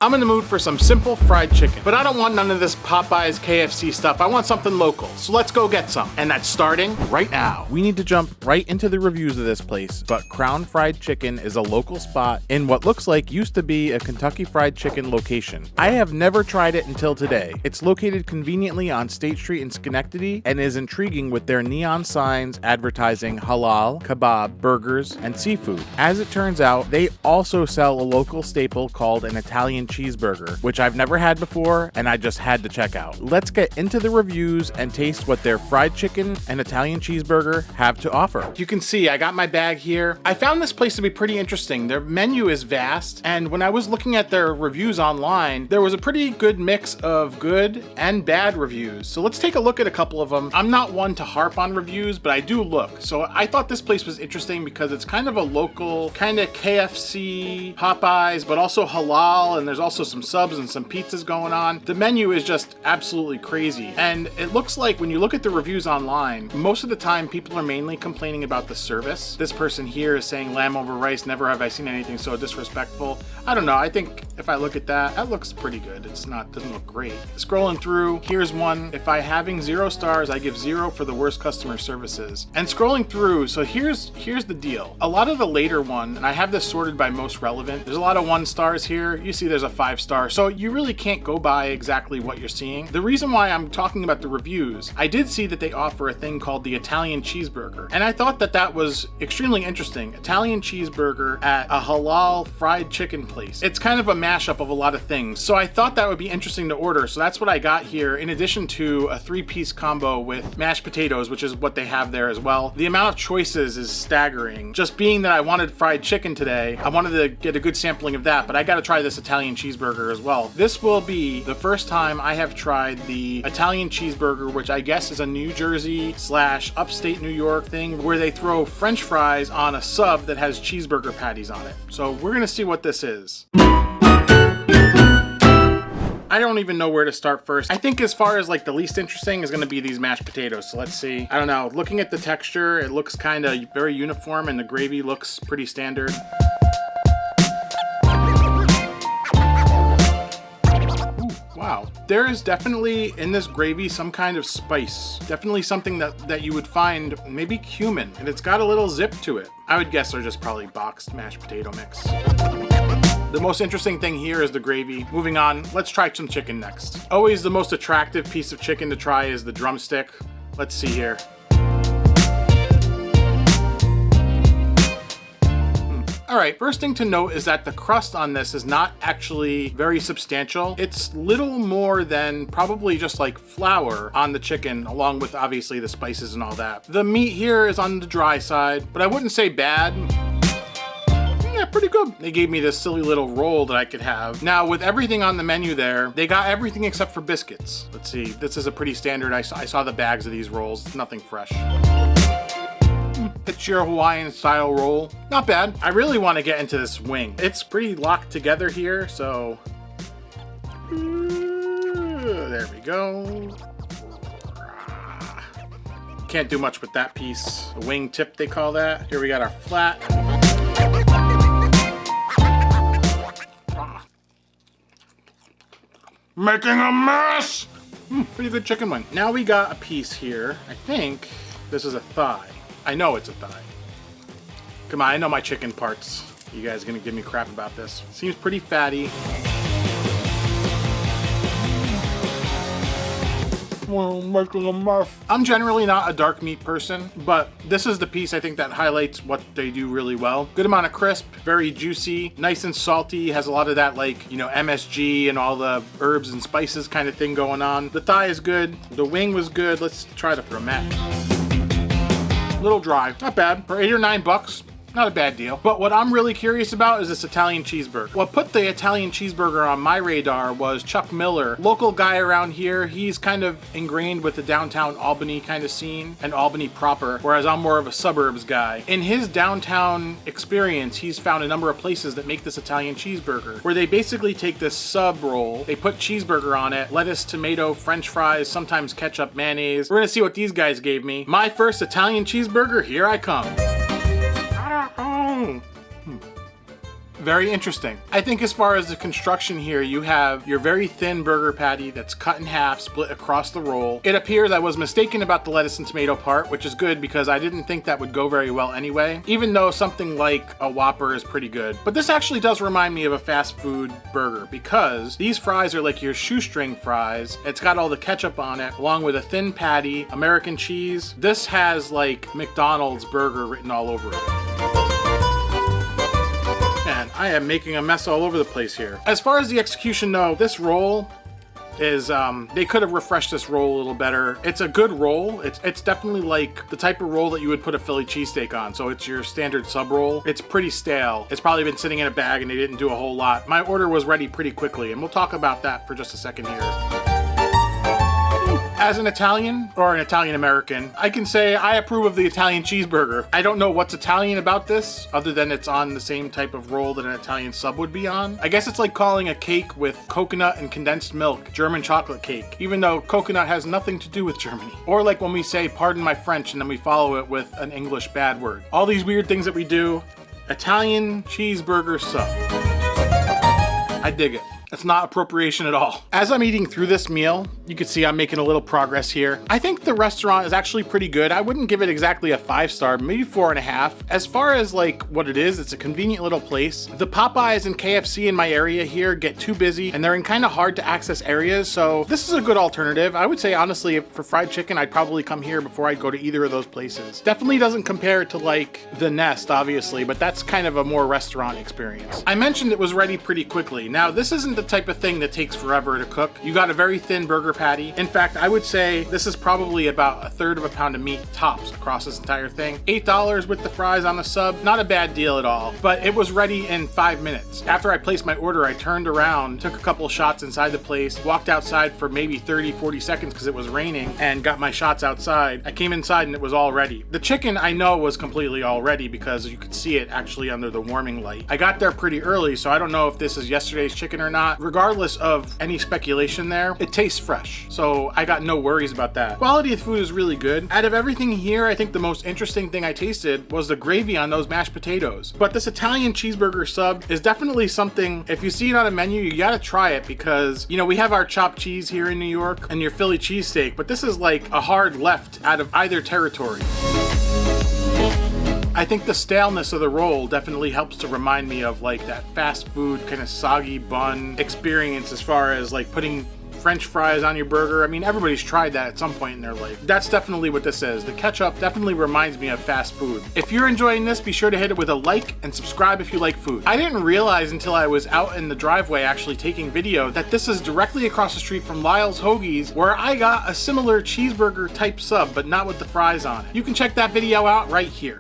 I'm in the mood for some simple fried chicken, but I don't want none of this Popeyes KFC stuff. I want something local, so let's go get some. And that's starting right now. We need to jump right into the reviews of this place, but Crown Fried Chicken is a local spot in what looks like used to be a Kentucky Fried Chicken location. I have never tried it until today. It's located conveniently on State Street in Schenectady and is intriguing with their neon signs advertising halal, kebab, burgers, and seafood. As it turns out, they also sell a local staple called an Italian cheeseburger, which I've never had before and I just had to check out. Let's get into the reviews and taste what their fried chicken and Italian cheeseburger have to offer. You can see I got my bag here. I found this place to be pretty interesting. Their menu is vast, and when I was looking at their reviews online, there was a pretty good mix of good and bad reviews. So let's take a look at a couple of them. I'm not one to harp on reviews, but I do look. So I thought this place was interesting because it's kind of a local, kind of KFC, Popeyes, but also halal, and there's also some subs and some pizzas going on. The menu is just absolutely crazy. And it looks like when you look at the reviews online, most of the time people are mainly complaining about the service. This person here is saying lamb over rice, never have I seen anything so disrespectful. I don't know, I think if I look at that, that looks pretty good. Doesn't look great. Scrolling through, here's one. If I having 0 stars, I give 0 for the worst customer services. And scrolling through, so here's the deal. A lot of the later one, and I have this sorted by most relevant, there's a lot of 1 stars here. You see there's a 5 star, so you really can't go by exactly what you're seeing. The reason why I'm talking about the reviews, I did see that they offer a thing called the Italian cheeseburger, and I thought that that was extremely interesting. Italian cheeseburger at a halal fried chicken place. It's kind of a mashup of a lot of things, so I thought that would be interesting to order, so that's what I got here, in addition to a 3-piece combo with mashed potatoes, which is what they have there as well. The amount of choices is staggering. Just being that I wanted fried chicken today, I wanted to get a good sampling of that, but I gotta try this Italian cheeseburger as well. This will be the first time I have tried the Italian cheeseburger, which I guess is a New Jersey / upstate New York thing where they throw French fries on a sub that has cheeseburger patties on it. So we're gonna see what this is. I don't even know where to start first. I think as far as like the least interesting is gonna be these mashed potatoes. So let's see. I don't know, looking at the texture, it looks kind of very uniform and the gravy looks pretty standard. Wow, there is definitely in this gravy some kind of spice. Definitely something that you would find, maybe cumin, and it's got a little zip to it. I would guess they're just probably boxed mashed potato mix. The most interesting thing here is the gravy. Moving on, let's try some chicken next. Always the most attractive piece of chicken to try is the drumstick. Let's see here. All right, first thing to note is that the crust on this is not actually very substantial. It's little more than probably just like flour on the chicken, along with obviously the spices and all that. The meat here is on the dry side, but I wouldn't say bad. Yeah, pretty good. They gave me this silly little roll that I could have. Now, with everything on the menu there, they got everything except for biscuits. Let's see, this is a pretty standard, I saw the bags of these rolls, nothing fresh. It's your Hawaiian style roll. Not bad. I really want to get into this wing. It's pretty locked together here, so there we go. Can't do much with that piece. The wing tip, they call that. Here we got our flat. Making a mess! Pretty good chicken wing. Now we got a piece here. I think this is a thigh. I know it's a thigh. Come on, I know my chicken parts. You guys are gonna give me crap about this. Seems pretty fatty. I'm generally not a dark meat person, but this is the piece I think that highlights what they do really well. Good amount of crisp, very juicy, nice and salty, has a lot of that like, you know, MSG and all the herbs and spices kind of thing going on. The thigh is good, the wing was good. Let's try the fromage. Little dry, not bad. For $8 or $9, not a bad deal. But what I'm really curious about is this Italian cheeseburger. What put the Italian cheeseburger on my radar was Chuck Miller, local guy around here. He's kind of ingrained with the downtown Albany kind of scene and Albany proper, whereas I'm more of a suburbs guy. In his downtown experience, he's found a number of places that make this Italian cheeseburger, where they basically take this sub roll, they put cheeseburger on it, lettuce, tomato, French fries, sometimes ketchup, mayonnaise. We're gonna see what these guys gave me. My first Italian cheeseburger, here I come. Very interesting. I think as far as the construction here, you have your very thin burger patty that's cut in half, split across the roll. It appears I was mistaken about the lettuce and tomato part, which is good because I didn't think that would go very well anyway, even though something like a Whopper is pretty good. But this actually does remind me of a fast food burger because these fries are like your shoestring fries. It's got all the ketchup on it, along with a thin patty, American cheese. This has like McDonald's burger written all over it. Man, I am making a mess all over the place here. As far as the execution though, this roll is, they could have refreshed this roll a little better. It's a good roll. It's definitely like the type of roll that you would put a Philly cheesesteak on. So it's your standard sub roll. It's pretty stale. It's probably been sitting in a bag and they didn't do a whole lot. My order was ready pretty quickly, and we'll talk about that for just a second here. As an Italian, or an Italian American, I can say I approve of the Italian cheeseburger. I don't know what's Italian about this, other than it's on the same type of roll that an Italian sub would be on. I guess it's like calling a cake with coconut and condensed milk German chocolate cake, even though coconut has nothing to do with Germany. Or like when we say, pardon my French, and then we follow it with an English bad word. All these weird things that we do. Italian cheeseburger sub. I dig it. It's not appropriation at all. As I'm eating through this meal, you can see I'm making a little progress here. I think the restaurant is actually pretty good. I wouldn't give it exactly a 5-star, maybe 4.5. As far as like what it is, it's a convenient little place. The Popeyes and KFC in my area here get too busy and they're in kind of hard to access areas. So this is a good alternative. I would say honestly, for fried chicken, I'd probably come here before I'd go to either of those places. Definitely doesn't compare to like the Nest, obviously, but that's kind of a more restaurant experience. I mentioned it was ready pretty quickly. Now, this isn't the type of thing that takes forever to cook. You got a very thin burger patty. In fact, I would say this is probably about 1/3 of a pound of meat tops across this entire thing. $8 with the fries on the sub, not a bad deal at all, but it was ready in 5 minutes. After I placed my order, I turned around, took a couple shots inside the place, walked outside for maybe 30-40 seconds because it was raining, and got my shots outside. I came inside and it was all ready. The chicken I know was completely all ready because you could see it actually under the warming light. I got there pretty early, so I don't know if this is yesterday's chicken or not. Regardless of any speculation there, it tastes fresh, so I got no worries about that. Quality of food is really good. Out of everything here, I think the most interesting thing I tasted was the gravy on those mashed potatoes. But this Italian cheeseburger sub is definitely something, if you see it on a menu, you gotta try it because, you know, we have our chopped cheese here in New York and your Philly cheesesteak, but this is like a hard left out of either territory. I think the staleness of the roll definitely helps to remind me of like that fast food kind of soggy bun experience as far as like putting French fries on your burger. I mean, everybody's tried that at some point in their life. That's definitely what this is. The ketchup definitely reminds me of fast food. If you're enjoying this, be sure to hit it with a like and subscribe if you like food. I didn't realize until I was out in the driveway actually taking video that this is directly across the street from Lyle's Hoagies, where I got a similar cheeseburger type sub, but not with the fries on it. You can check that video out right here.